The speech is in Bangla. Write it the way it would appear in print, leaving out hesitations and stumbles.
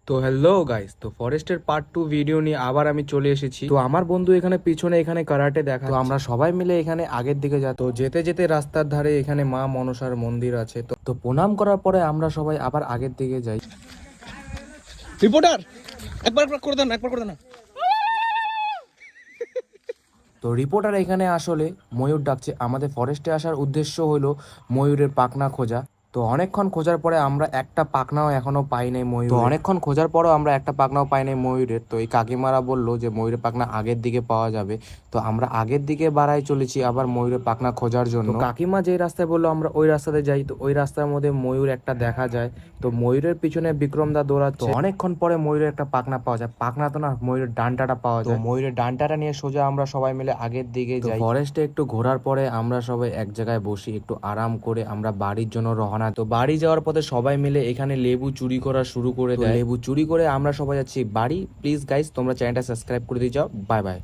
তো হ্যালো গাইস, তো ফরেস্টের পার্ট 2 ভিডিও নিয়ে আবার আমি চলে এসেছি। তো আমার বন্ধু এখানে পিছনে এখানে কারাটে দেখা, তো আমরা সবাই মিলে এখানে আগের দিকে যাই। তো যেতে যেতে রাস্তার ধারে এখানে মা মনসার মন্দির আছে। তো প্রণাম করার পরে আমরা সবাই আবার আগের দিকে যাই। রিপোর্টার একবার একবার করে দেন, একবার করে দেন। তো রিপোর্টার এখানে আসলে ময়ূর ডাকছে। আমাদের ফরেস্টে আসার উদ্দেশ্য হলো ময়ূরের পাখনা খোঁজা। তো অনেকক্ষণ খোঁজার পরে আমরা একটা পাখনাও এখনো পাই নাই ময়ূর। তো অনেকক্ষণ খোঁজার পরেও আমরা একটা পাখনাও পাই নাই ময়ূরের। তো এই কাকিমারা বললো যে ময়ূরের পাখনা আগের দিকে পাওয়া যাবে। তো আমরা আগের দিকে বাড়াই চলেছি আবার ময়ূরের পাখনা খোঁজার জন্য। তো কাকিমা যে রাস্তায় বললো আমরা ওই রাস্তাতে যাই, তো ওই রাস্তার মধ্যে ময়ূর একটা দেখা যায়। তো ময়ূরের পিছনে বিক্রম দা দৌড়াচ্ছে। তো অনেকক্ষণ পরে ময়ূরের একটা পাখনা পাওয়া যায়। পাখনা তো না, ময়ূরের ডান্টাটা পাওয়া যায়। তো ময়ূরের ডান্টাটা নিয়ে সোজা আমরা সবাই মিলে আগের দিকে যাই। ফরেস্টে একটু ঘোরার পরে আমরা সবাই এক জায়গায় বসি, একটু আরাম করে আমরা বাড়ির জন্য রওনা। তো বাড়ি যাওয়ার পথে সবাই মিলে এখানে লেবু চুরি করা শুরু করে দেয়। লেবু চুরি করে আমরা সবাই যাচ্ছি বাড়ি। প্লিজ গাইস, তোমরা চ্যানেলটা সাবস্ক্রাইব করে দিয়ে যাও। Bye bye.